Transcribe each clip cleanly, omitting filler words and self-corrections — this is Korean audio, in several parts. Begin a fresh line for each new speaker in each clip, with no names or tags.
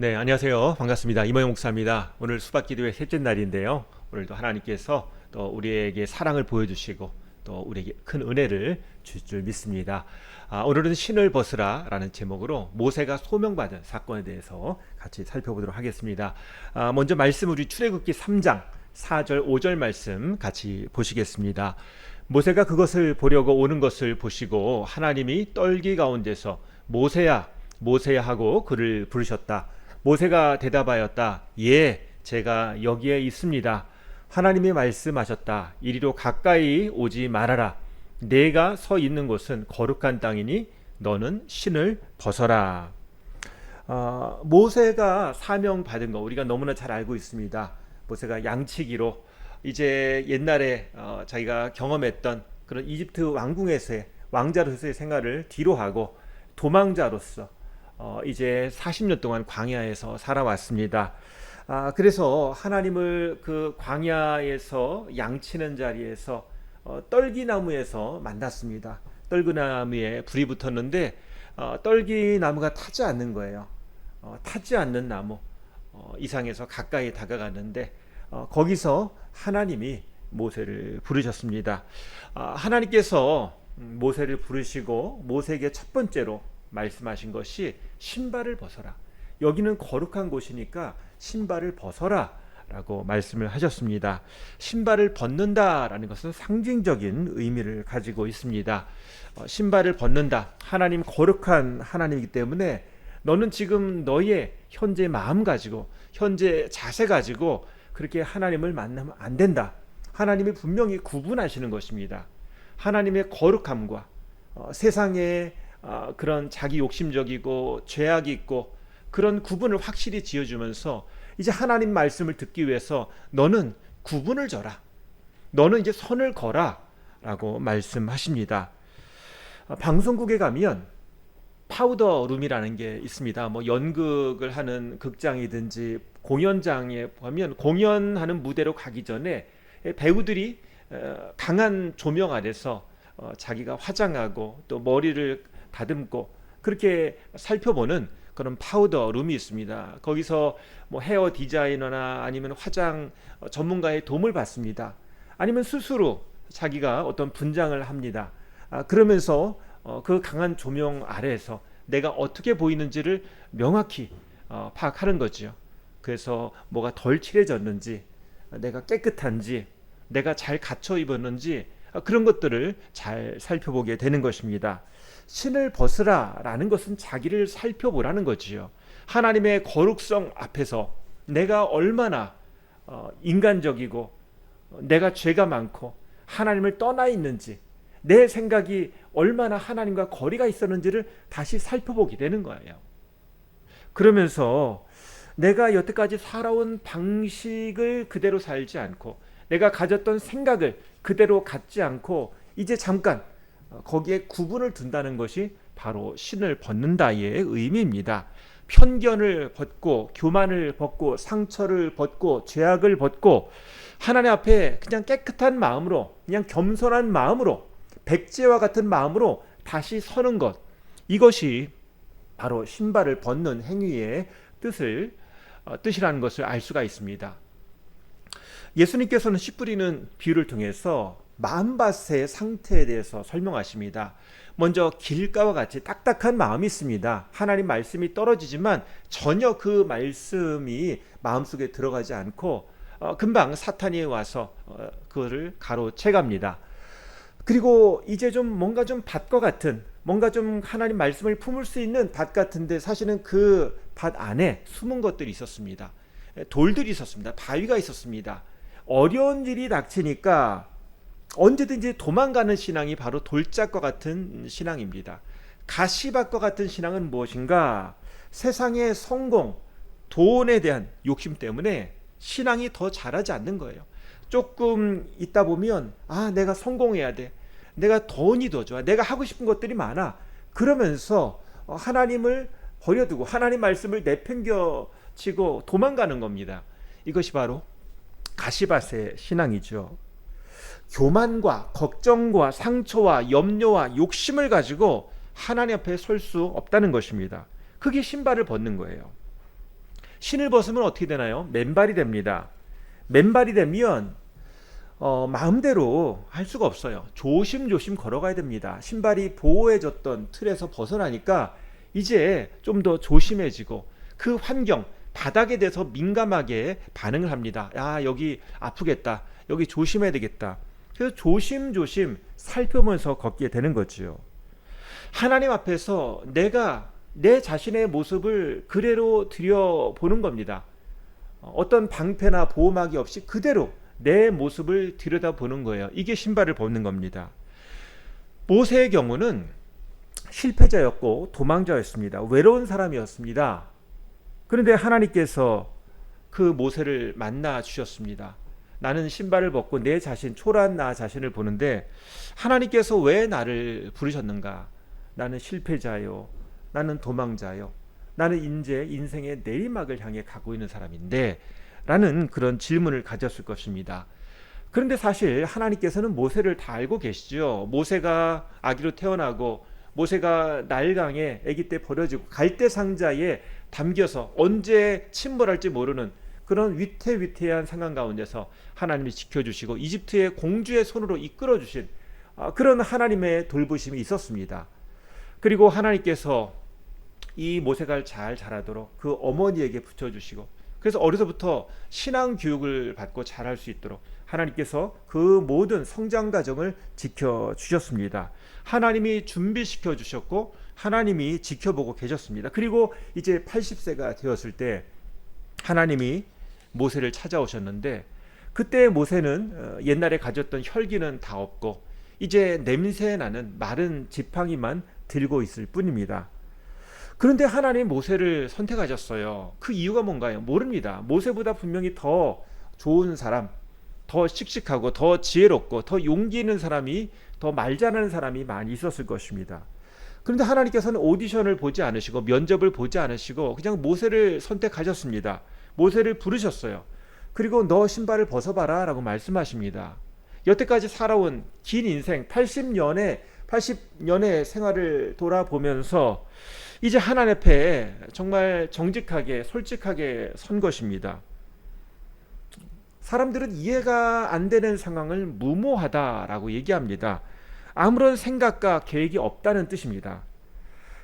네, 안녕하세요. 반갑습니다. 이모영 목사입니다. 오늘 수박기도의 셋째 날인데요. 오늘도 하나님께서 또 우리에게 사랑을 보여주시고 또 우리에게 큰 은혜를 주실 줄 믿습니다. 오늘은 신을 벗으라 라는 제목으로 모세가 소명받은 사건에 대해서 같이 살펴보도록 하겠습니다. 먼저 말씀 우리 출애굽기 3장 4절 5절 말씀 같이 보시겠습니다. 모세가 그것을 보려고 오는 것을 보시고 하나님이 떨기 가운데서 모세야 모세야 하고 그를 부르셨다. 모세가 대답하였다. 예, 제가 여기에 있습니다. 하나님이 말씀하셨다. 이리로 가까이 오지 말아라. 내가 서 있는 곳은 거룩한 땅이니 너는 신을 벗어라. 모세가 사명 받은 거 우리가 너무나 잘 알고 있습니다. 모세가 양치기로 이제 옛날에 자기가 경험했던 그런 이집트 왕궁에서의 왕자로서의 생활을 뒤로 하고 도망자로서 이제 40년 동안 광야에서 살아왔습니다. 그래서 하나님을 그 광야에서 양치는 자리에서 떨기나무에서 만났습니다. 떨기나무에 불이 붙었는데 떨기나무가 타지 않는 거예요. 타지 않는 나무 이상에서 가까이 다가갔는데 거기서 하나님이 모세를 부르셨습니다. 하나님께서 모세를 부르시고 모세에게 첫 번째로 말씀하신 것이 신발을 벗어라. 여기는 거룩한 곳이니까 신발을 벗어라 라고 말씀을 하셨습니다. 신발을 벗는다라는 것은 상징적인 의미를 가지고 있습니다. 신발을 벗는다. 하나님 거룩한 하나님이기 때문에 너는 지금 너의 현재 마음 가지고 현재 자세 가지고 그렇게 하나님을 만나면 안 된다. 하나님이 분명히 구분하시는 것입니다. 하나님의 거룩함과 세상의 그런 자기 욕심적이고 죄악이 있고 그런 구분을 확실히 지어주면서 이제 하나님 말씀을 듣기 위해서 너는 구분을 져라. 너는 이제 선을 거라 라고 말씀하십니다. 방송국에 가면 파우더 룸이라는 게 있습니다. 뭐 연극을 하는 극장이든지 공연장에 보면 공연하는 무대로 가기 전에 배우들이 강한 조명 아래서 자기가 화장하고 또 머리를 다듬고 그렇게 살펴보는 그런 파우더 룸이 있습니다. 거기서 뭐 헤어 디자이너나 아니면 화장 전문가의 도움을 받습니다. 아니면 스스로 자기가 어떤 분장을 합니다. 그러면서 그 강한 조명 아래에서 내가 어떻게 보이는지를 명확히 파악하는 거죠. 그래서 뭐가 덜 칠해졌는지, 내가 깨끗한지, 내가 잘 갖춰 입었는지 그런 것들을 잘 살펴보게 되는 것입니다. 신을 벗으라 라는 것은 자기를 살펴보라는 거지요. 하나님의 거룩성 앞에서 내가 얼마나 인간적이고 내가 죄가 많고 하나님을 떠나 있는지 내 생각이 얼마나 하나님과 거리가 있었는지를 다시 살펴보게 되는 거예요. 그러면서 내가 여태까지 살아온 방식을 그대로 살지 않고 내가 가졌던 생각을 그대로 갖지 않고 이제 잠깐 거기에 구분을 둔다는 것이 바로 신을 벗는다의 의미입니다. 편견을 벗고 교만을 벗고 상처를 벗고 죄악을 벗고 하나님 앞에 그냥 깨끗한 마음으로 그냥 겸손한 마음으로 백제와 같은 마음으로 다시 서는 것, 이것이 바로 신발을 벗는 행위의 뜻이라는 것을 알 수가 있습니다. 예수님께서는 씨 뿌리는 비유를 통해서 마음밭의 상태에 대해서 설명하십니다. 먼저 길가와 같이 딱딱한 마음이 있습니다. 하나님 말씀이 떨어지지만 전혀 그 말씀이 마음속에 들어가지 않고 금방 사탄이 와서 그거를 가로채갑니다. 그리고 이제 좀 뭔가 좀 밭과 같은 뭔가 좀 하나님 말씀을 품을 수 있는 밭 같은데 사실은 그 밭 안에 숨은 것들이 있었습니다. 돌들이 있었습니다. 바위가 있었습니다. 어려운 일이 닥치니까 언제든지 도망가는 신앙이 바로 돌짝과 같은 신앙입니다. 가시밭과 같은 신앙은 무엇인가? 세상의 성공, 돈에 대한 욕심 때문에 신앙이 더 자라지 않는 거예요. 조금 있다 보면 내가 성공해야 돼. 내가 돈이 더 좋아. 내가 하고 싶은 것들이 많아. 그러면서 하나님을 버려두고 하나님 말씀을 내팽겨치고 도망가는 겁니다. 이것이 바로 가시밭의 신앙이죠. 교만과 걱정과 상처와 염려와 욕심을 가지고 하나님 앞에 설 수 없다는 것입니다. 그게 신발을 벗는 거예요. 신을 벗으면 어떻게 되나요? 맨발이 됩니다. 맨발이 되면 마음대로 할 수가 없어요. 조심조심 걸어가야 됩니다. 신발이 보호해줬던 틀에서 벗어나니까 이제 좀 더 조심해지고 그 환경, 바닥에 대해서 민감하게 반응을 합니다. 야, 여기 아프겠다. 여기 조심해야 되겠다. 그래서 조심조심 살펴보면서 걷게 되는 거지요. 하나님 앞에서 내가 내 자신의 모습을 그대로 들여보는 겁니다. 어떤 방패나 보호막이 없이 그대로 내 모습을 들여다보는 거예요. 이게 신발을 벗는 겁니다. 모세의 경우는 실패자였고 도망자였습니다. 외로운 사람이었습니다. 그런데 하나님께서 그 모세를 만나 주셨습니다. 나는 신발을 벗고 내 자신, 초라한 나 자신을 보는데 하나님께서 왜 나를 부르셨는가? 나는 실패자요. 나는 도망자요. 나는 이제 인생의 내리막을 향해 가고 있는 사람인데 라는 그런 질문을 가졌을 것입니다. 그런데 사실 하나님께서는 모세를 다 알고 계시죠. 모세가 아기로 태어나고 모세가 나일강에 아기 때 버려지고 갈대 상자에 담겨서 언제 침몰할지 모르는 그런 위태위태한 상황 가운데서 하나님이 지켜주시고 이집트의 공주의 손으로 이끌어주신 그런 하나님의 돌보심이 있었습니다. 그리고 하나님께서 이 모세가 잘 자라도록 그 어머니에게 붙여주시고 그래서 어려서부터 신앙 교육을 받고 자랄 수 있도록 하나님께서 그 모든 성장 과정을 지켜주셨습니다. 하나님이 준비시켜 주셨고 하나님이 지켜보고 계셨습니다. 그리고 이제 80세가 되었을 때 하나님이 모세를 찾아오셨는데 그때 모세는 옛날에 가졌던 혈기는 다 없고 이제 냄새나는 마른 지팡이만 들고 있을 뿐입니다. 그런데 하나님 모세를 선택하셨어요. 그 이유가 뭔가요? 모릅니다. 모세보다 분명히 더 좋은 사람, 더 씩씩하고 더 지혜롭고 더 용기 있는 사람이, 더 말 잘하는 사람이 많이 있었을 것입니다. 그런데 하나님께서는 오디션을 보지 않으시고 면접을 보지 않으시고 그냥 모세를 선택하셨습니다. 모세를 부르셨어요. 그리고 너 신발을 벗어봐라 라고 말씀하십니다. 여태까지 살아온 긴 인생 80년의 생활을 돌아보면서 이제 하나님 앞에 정말 정직하게 솔직하게 선 것입니다. 사람들은 이해가 안 되는 상황을 무모하다라고 얘기합니다. 아무런 생각과 계획이 없다는 뜻입니다.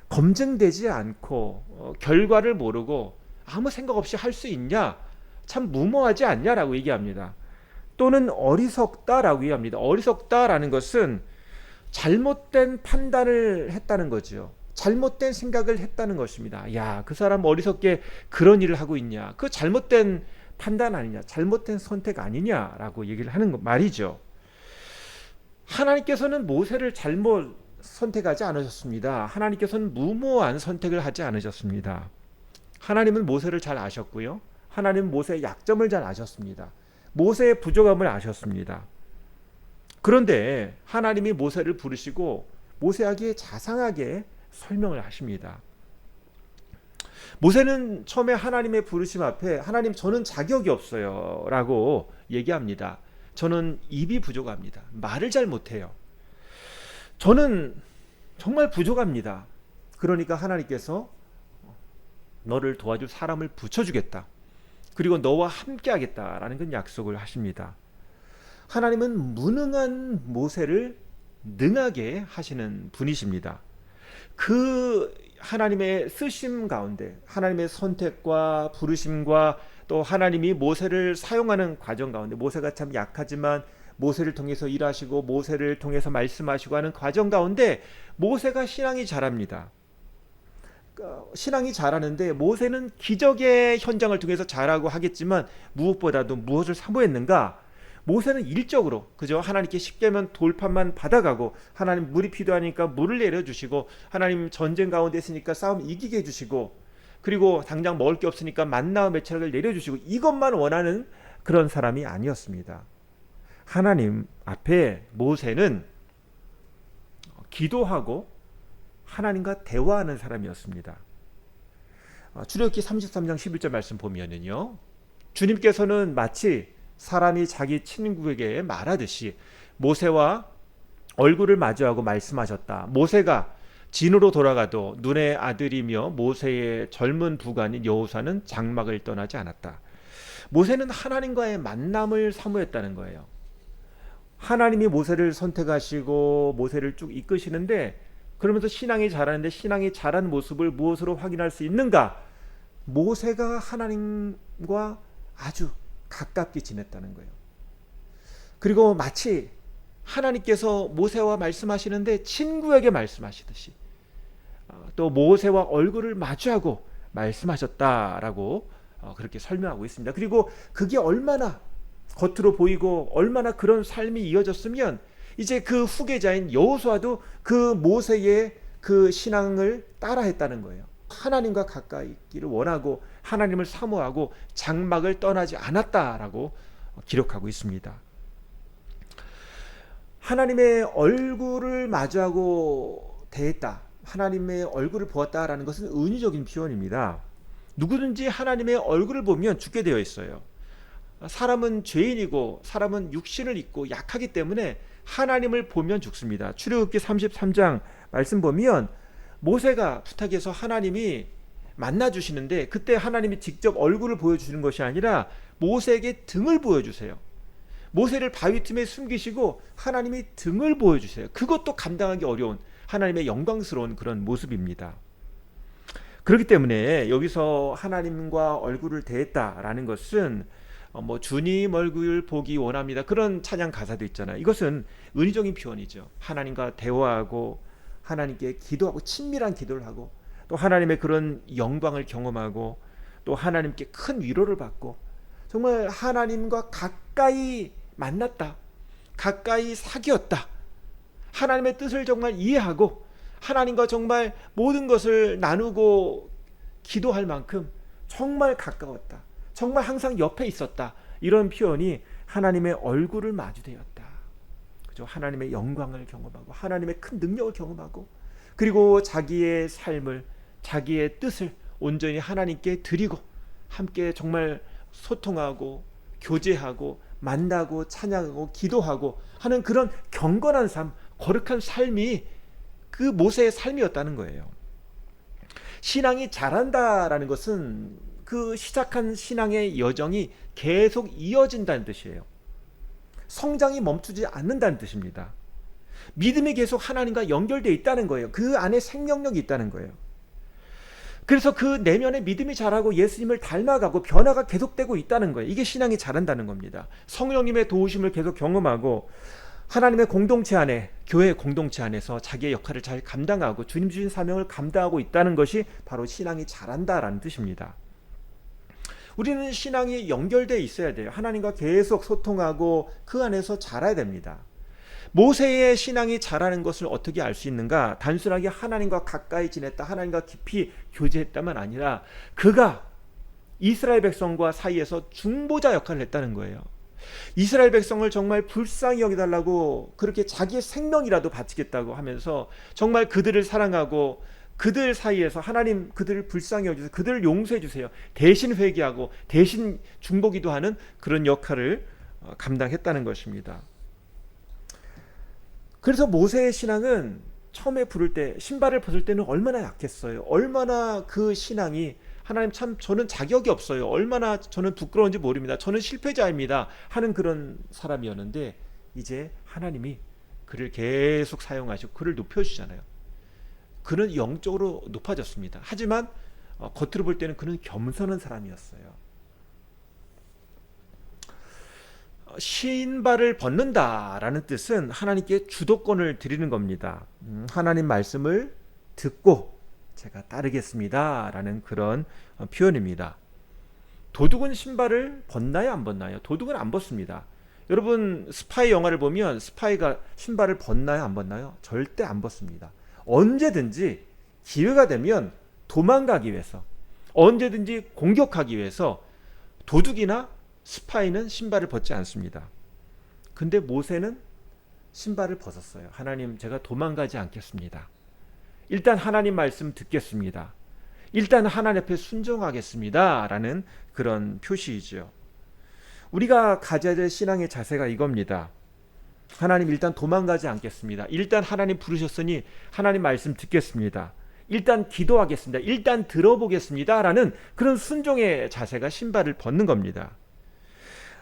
검증되지 않고 결과를 모르고 아무 생각 없이 할 수 있냐? 참 무모하지 않냐라고 얘기합니다. 또는 어리석다라고 얘기합니다. 어리석다라는 것은 잘못된 판단을 했다는 거죠. 잘못된 생각을 했다는 것입니다. 야, 그 사람 어리석게 그런 일을 하고 있냐? 그 잘못된 판단 아니냐? 잘못된 선택 아니냐라고 얘기를 하는 말이죠. 하나님께서는 모세를 잘못 선택하지 않으셨습니다. 하나님께서는 무모한 선택을 하지 않으셨습니다. 하나님은 모세를 잘 아셨고요. 하나님은 모세의 약점을 잘 아셨습니다. 모세의 부족함을 아셨습니다. 그런데 하나님이 모세를 부르시고 모세에게 자상하게 설명을 하십니다. 모세는 처음에 하나님의 부르심 앞에 하나님 저는 자격이 없어요 라고 얘기합니다. 저는 입이 부족합니다. 말을 잘 못해요. 저는 정말 부족합니다. 그러니까 하나님께서 너를 도와줄 사람을 붙여주겠다. 그리고 너와 함께 하겠다라는 건 약속을 하십니다. 하나님은 무능한 모세를 능하게 하시는 분이십니다. 그 하나님의 쓰심 가운데 하나님의 선택과 부르심과 또 하나님이 모세를 사용하는 과정 가운데 모세가 참 약하지만 모세를 통해서 일하시고 모세를 통해서 말씀하시고 하는 과정 가운데 모세가 신앙이 자랍니다. 신앙이 자라는데 모세는 기적의 현장을 통해서 자라고 하겠지만 무엇보다도 무엇을 사모했는가? 모세는 일적으로 그저 하나님께 쉽게 하면 돌판만 받아가고 하나님 물이 필요하니까 물을 내려주시고 하나님 전쟁 가운데 있으니까 싸움 이기게 해주시고 그리고 당장 먹을 게 없으니까 만나와 메추라기를 내려주시고 이것만 원하는 그런 사람이 아니었습니다. 하나님 앞에 모세는 기도하고 하나님과 대화하는 사람이었습니다. 출애굽기 33장 11절 말씀 보면은요, 주님께서는 마치 사람이 자기 친구에게 말하듯이 모세와 얼굴을 마주하고 말씀하셨다. 모세가 진으로 돌아가도 눈의 아들이며 모세의 젊은 부관인 여호수아는 장막을 떠나지 않았다. 모세는 하나님과의 만남을 사모했다는 거예요. 하나님이 모세를 선택하시고 모세를 쭉 이끄시는데, 그러면서 신앙이 자라는데 신앙이 자란 모습을 무엇으로 확인할 수 있는가? 모세가 하나님과 아주 가깝게 지냈다는 거예요. 그리고 마치 하나님께서 모세와 말씀하시는데 친구에게 말씀하시듯이 또 모세와 얼굴을 마주하고 말씀하셨다라고 그렇게 설명하고 있습니다. 그리고 그게 얼마나 겉으로 보이고 얼마나 그런 삶이 이어졌으면 이제 그 후계자인 여호수아도 그 모세의 그 신앙을 따라했다는 거예요. 하나님과 가까이 있기를 원하고 하나님을 사모하고 장막을 떠나지 않았다라고 기록하고 있습니다. 하나님의 얼굴을 마주하고 대했다, 하나님의 얼굴을 보았다라는 것은 은유적인 표현입니다. 누구든지 하나님의 얼굴을 보면 죽게 되어 있어요. 사람은 죄인이고 사람은 육신을 입고 약하기 때문에 하나님을 보면 죽습니다. 출애굽기 33장 말씀 보면 모세가 부탁해서 하나님이 만나 주시는데, 그때 하나님이 직접 얼굴을 보여주시는 것이 아니라 모세에게 등을 보여주세요. 모세를 바위 틈에 숨기시고 하나님이 등을 보여주세요. 그것도 감당하기 어려운 하나님의 영광스러운 그런 모습입니다. 그렇기 때문에 여기서 하나님과 얼굴을 대했다라는 것은 주님 얼굴 보기 원합니다, 그런 찬양 가사도 있잖아요. 이것은 은유적인 표현이죠. 하나님과 대화하고 하나님께 기도하고 친밀한 기도를 하고 또 하나님의 그런 영광을 경험하고 또 하나님께 큰 위로를 받고 정말 하나님과 가까이 만났다, 가까이 사귀었다, 하나님의 뜻을 정말 이해하고 하나님과 정말 모든 것을 나누고 기도할 만큼 정말 가까웠다, 정말 항상 옆에 있었다, 이런 표현이 하나님의 얼굴을 마주대었다. 그죠? 하나님의 영광을 경험하고 하나님의 큰 능력을 경험하고 그리고 자기의 삶을, 자기의 뜻을 온전히 하나님께 드리고 함께 정말 소통하고 교제하고 만나고 찬양하고 기도하고 하는 그런 경건한 삶, 거룩한 삶이 그 모세의 삶이었다는 거예요. 신앙이 자란다라는 것은 그 시작한 신앙의 여정이 계속 이어진다는 뜻이에요. 성장이 멈추지 않는다는 뜻입니다. 믿음이 계속 하나님과 연결되어 있다는 거예요. 그 안에 생명력이 있다는 거예요. 그래서 그 내면에 믿음이 자라고 예수님을 닮아가고 변화가 계속되고 있다는 거예요. 이게 신앙이 자란다는 겁니다. 성령님의 도우심을 계속 경험하고 하나님의 공동체 안에, 교회 공동체 안에서 자기의 역할을 잘 감당하고 주님 주신 사명을 감당하고 있다는 것이 바로 신앙이 자란다라는 뜻입니다. 우리는 신앙이 연결되어 있어야 돼요. 하나님과 계속 소통하고 그 안에서 자라야 됩니다. 모세의 신앙이 자라는 것을 어떻게 알 수 있는가? 단순하게 하나님과 가까이 지냈다, 하나님과 깊이 교제했다만 아니라 그가 이스라엘 백성과 사이에서 중보자 역할을 했다는 거예요. 이스라엘 백성을 정말 불쌍히 여기달라고 그렇게 자기의 생명이라도 바치겠다고 하면서 정말 그들을 사랑하고 그들 사이에서 하나님 그들을 불쌍히 여기셔서 그들을 용서해 주세요, 대신 회개하고 대신 중보기도 하는 그런 역할을 감당했다는 것입니다. 그래서 모세의 신앙은 처음에 부를 때, 신발을 벗을 때는 얼마나 약했어요. 얼마나 그 신앙이 하나님 참 저는 자격이 없어요, 얼마나 저는 부끄러운지 모릅니다, 저는 실패자입니다 하는 그런 사람이었는데 이제 하나님이 그를 계속 사용하시고 그를 높여주잖아요. 그는 영적으로 높아졌습니다. 하지만 겉으로 볼 때는 그는 겸손한 사람이었어요. 신발을 벗는다라는 뜻은 하나님께 주도권을 드리는 겁니다. 하나님 말씀을 듣고 제가 따르겠습니다 라는 그런 표현입니다. 도둑은 신발을 벗나요, 안 벗나요? 도둑은 안 벗습니다. 여러분 스파이 영화를 보면 스파이가 신발을 벗나요, 안 벗나요? 절대 안 벗습니다. 언제든지 기회가 되면 도망가기 위해서, 언제든지 공격하기 위해서 도둑이나 스파이는 신발을 벗지 않습니다. 근데 모세는 신발을 벗었어요. 하나님, 제가 도망가지 않겠습니다. 일단 하나님 말씀 듣겠습니다. 일단 하나님 앞에 순종하겠습니다 라는 그런 표시이죠. 우리가 가져야 될 신앙의 자세가 이겁니다. 하나님 일단 도망가지 않겠습니다. 일단 하나님 부르셨으니 하나님 말씀 듣겠습니다. 일단 기도하겠습니다. 일단 들어보겠습니다. 라는 그런 순종의 자세가 신발을 벗는 겁니다.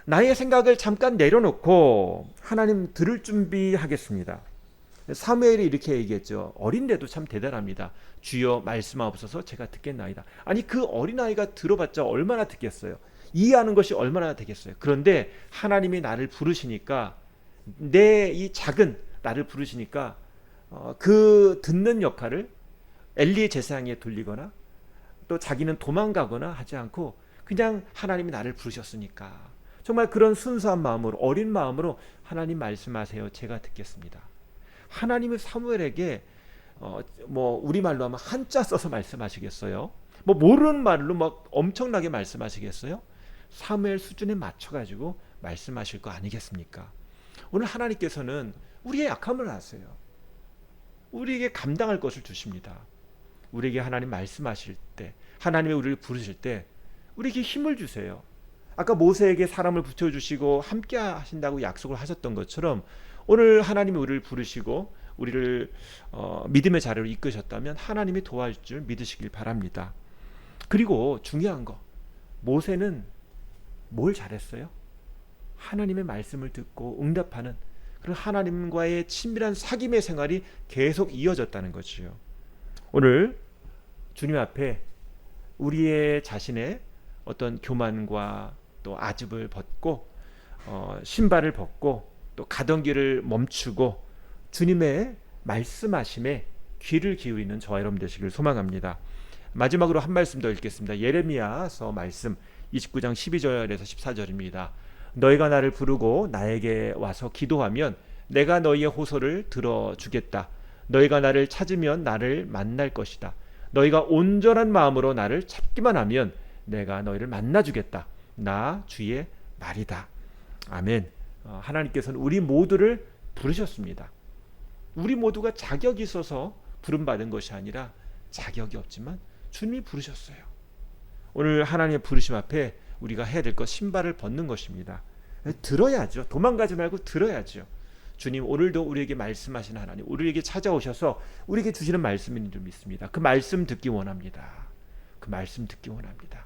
나의 생각을 잠깐 내려놓고 하나님 들을 준비하겠습니다. 사무엘이 이렇게 얘기했죠. 어린데도 참 대단합니다. 주여 말씀하옵소서 제가 듣겠나이다. 아니 그 어린아이가 들어봤자 얼마나 듣겠어요. 이해하는 것이 얼마나 되겠어요. 그런데 하나님이 나를 부르시니까 내 이 작은 나를 부르시니까 그 듣는 역할을 엘리의 제사장에 돌리거나 또 자기는 도망가거나 하지 않고 그냥 하나님이 나를 부르셨으니까 정말 그런 순수한 마음으로 어린 마음으로 하나님 말씀하세요. 제가 듣겠습니다. 하나님이 사무엘에게 뭐 우리말로 하면 한자 써서 말씀하시겠어요? 뭐 모르는 말로 막 엄청나게 말씀하시겠어요? 사무엘 수준에 맞춰가지고 말씀하실 거 아니겠습니까? 오늘 하나님께서는 우리의 약함을 아세요. 우리에게 감당할 것을 주십니다. 우리에게 하나님 말씀하실 때, 하나님이 우리를 부르실 때 우리에게 힘을 주세요. 아까 모세에게 사람을 붙여주시고 함께 하신다고 약속을 하셨던 것처럼 오늘 하나님이 우리를 부르시고 우리를 믿음의 자리로 이끄셨다면 하나님이 도와줄 줄 믿으시길 바랍니다. 그리고 중요한 거, 모세는 뭘 잘했어요? 하나님의 말씀을 듣고 응답하는 그런 하나님과의 친밀한 사귐의 생활이 계속 이어졌다는 거지요. 오늘 주님 앞에 우리의 자신의 어떤 교만과 또 아집을 벗고 신발을 벗고 또 가던 길을 멈추고 주님의 말씀하심에 귀를 기울이는 저와 여러분 되시길 소망합니다. 마지막으로 한 말씀 더 읽겠습니다. 예레미야서 말씀 29장 12절에서 14절입니다. 너희가 나를 부르고 나에게 와서 기도하면 내가 너희의 호소를 들어주겠다. 너희가 나를 찾으면 나를 만날 것이다. 너희가 온전한 마음으로 나를 찾기만 하면 내가 너희를 만나주겠다. 나 주의 말이다. 아멘. 하나님께서는 우리 모두를 부르셨습니다. 우리 모두가 자격이 있어서 부름받은 것이 아니라 자격이 없지만 주님이 부르셨어요. 오늘 하나님의 부르심 앞에 우리가 해야 될 것 신발을 벗는 것입니다. 들어야죠. 도망가지 말고 들어야죠. 주님 오늘도 우리에게 말씀하시는 하나님, 우리에게 찾아오셔서 우리에게 주시는 말씀인 줄 믿습니다. 그 말씀 듣기 원합니다. 그 말씀 듣기 원합니다.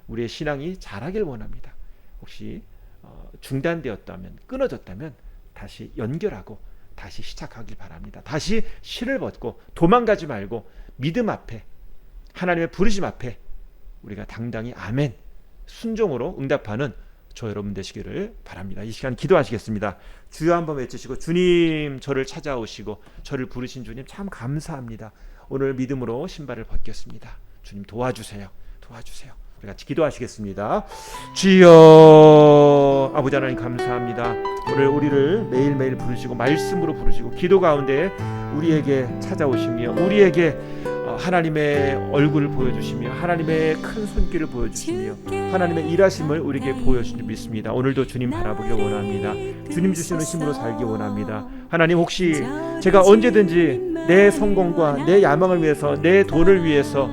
우리의 신앙이 자라길 원합니다. 혹시 중단되었다면, 끊어졌다면 다시 연결하고 다시 시작하길 바랍니다. 다시 실을 벗고 도망가지 말고 믿음 앞에, 하나님의 부르심 앞에 우리가 당당히 아멘 순종으로 응답하는 저 여러분 되시기를 바랍니다. 이 시간 기도하시겠습니다. 주여 한번 외치시고, 주님 저를 찾아오시고 저를 부르신 주님 참 감사합니다. 오늘 믿음으로 신발을 벗겠습니다. 주님 도와주세요. 도와주세요. 우리 같이 기도하시겠습니다. 주여, 아버지 하나님 감사합니다. 오늘 우리를 매일매일 부르시고 말씀으로 부르시고 기도 가운데 우리에게 찾아오시며 우리에게 하나님의 얼굴을 보여주시며 하나님의 큰 손길을 보여주시며 하나님의 일하심을 우리에게 보여주신 줄 믿습니다. 오늘도 주님 바라보길 원합니다. 주님 주시는 힘으로 살기 원합니다. 하나님, 혹시 제가 언제든지 내 성공과 내 야망을 위해서, 내 돈을 위해서,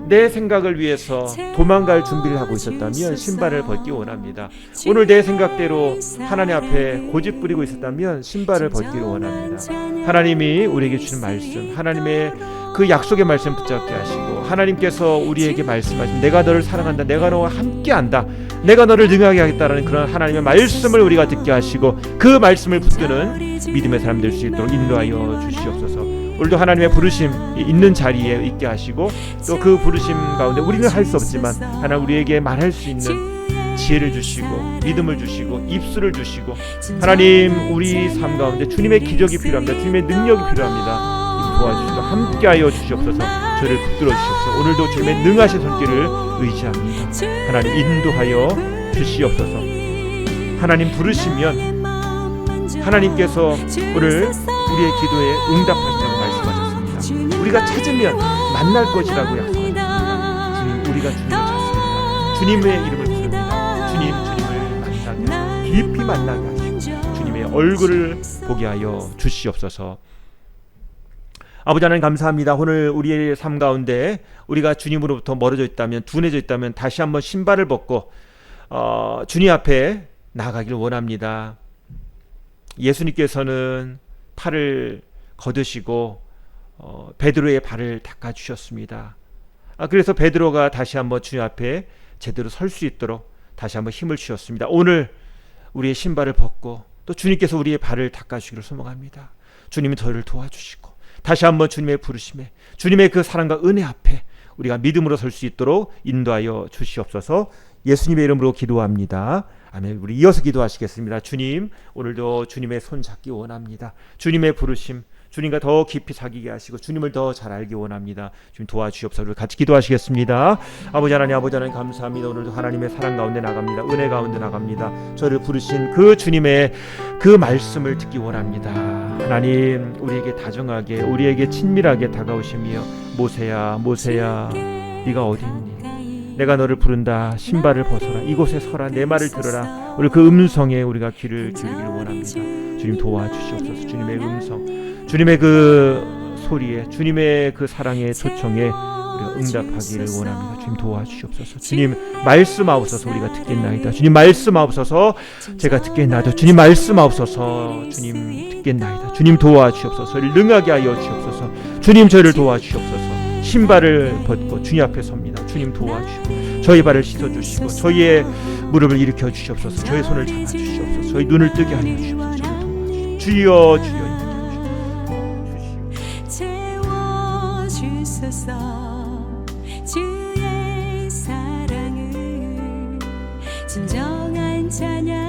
내 생각을 위해서 도망갈 준비를 하고 있었다면 신발을 벗기 원합니다. 오늘 내 생각대로 하나님 앞에 고집 부리고 있었다면 신발을 벗기를 원합니다. 하나님이 우리에게 주는 말씀, 하나님의 그 약속의 말씀 붙잡게 하시고 하나님께서 우리에게 말씀하신 내가 너를 사랑한다, 내가 너와 함께한다, 내가 너를 능하게 하겠다라는 그런 하나님의 말씀을 우리가 듣게 하시고 그 말씀을 붙드는 믿음의 사람 될 수 있도록 인도하여 주시옵소서. 오늘도 하나님의 부르심 있는 자리에 있게 하시고 또 그 부르심 가운데 우리는 할 수 없지만 하나님 우리에게 말할 수 있는 지혜를 주시고 믿음을 주시고 입술을 주시고 하나님 우리 삶 가운데 주님의 기적이 필요합니다. 주님의 능력이 필요합니다. 도와주시고 함께하여 주시옵소서. 저를 붙들어 주시옵소서. 오늘도 주님의 능하신 손길을 의지합니다. 하나님 인도하여 주시옵소서. 하나님 부르시면 하나님께서 오늘 우리의 기도에 응답하신다고 말씀하셨습니다. 우리가 찾으면 만날 것이라고 약속하셨습니다. 주님, 우리가 주님을 찾습니다. 주님의 이름을 부릅니다. 주님을 만나게 하시고 깊이 만나게 하시고 주님의 얼굴을 보게 하여 주시옵소서. 아버지 하나님 감사합니다. 오늘 우리의 삶 가운데 우리가 주님으로부터 멀어져 있다면, 둔해져 있다면 다시 한번 신발을 벗고 주님 앞에 나아가기를 원합니다. 예수님께서는 팔을 걷으시고 베드로의 발을 닦아 주셨습니다. 그래서 베드로가 다시 한번 주님 앞에 제대로 설 수 있도록 다시 한번 힘을 주셨습니다. 오늘 우리의 신발을 벗고 또 주님께서 우리의 발을 닦아 주기를 소망합니다. 주님이 저희를 도와주시고 다시 한번 주님의 부르심에 주님의 그 사랑과 은혜 앞에 우리가 믿음으로 설 수 있도록 인도하여 주시옵소서. 예수님의 이름으로 기도합니다. 아멘. 우리 이어서 기도하시겠습니다. 주님, 오늘도 주님의 손 잡기 원합니다. 주님의 부르심, 주님과 더 깊이 사귀게 하시고 주님을 더 잘 알기 원합니다. 주님 도와주시옵소서. 같이 기도하시겠습니다. 아버지 하나님 감사합니다. 오늘도 하나님의 사랑 가운데 나갑니다. 은혜 가운데 나갑니다. 저를 부르신 그 주님의 그 말씀을 듣기 원합니다. 하나님, 우리에게 다정하게 우리에게 친밀하게 다가오시며 모세야 네가 어디 있니? 내가 너를 부른다. 신발을 벗어라. 이곳에 서라. 내 말을 들어라. 우리 그 음성에 우리가 귀를 기울이기를 원합니다. 주님 도와주시옵소서. 주님의 음성, 주님의 그 소리에, 주님의 그 사랑의 초청에 우리가 응답하기를 원합니다. 주님 도와주시옵소서. 주님 말씀하옵소서. 우리가 듣겠나이다. 주님 말씀하옵소서. 제가 듣겠나이다. 주님 말씀하옵소서. 주님 듣겠나이다. 주님 도와주시옵소서. 저를 능하게 하여 주시옵소서. 주님 저를 도와주시옵소서. 신발을 벗고 주님 앞에 섭니다. 주님 도와주시고 저희 발을 씻어주시고 저희의 무릎을 일으켜 주시옵소서. 저희 손을 잡아주시옵소서. 저희 눈을 뜨게 하여 주시옵소서. 저를 도와주시옵소서. 주여
채워주소서. 주의 사랑을 진정한 찬양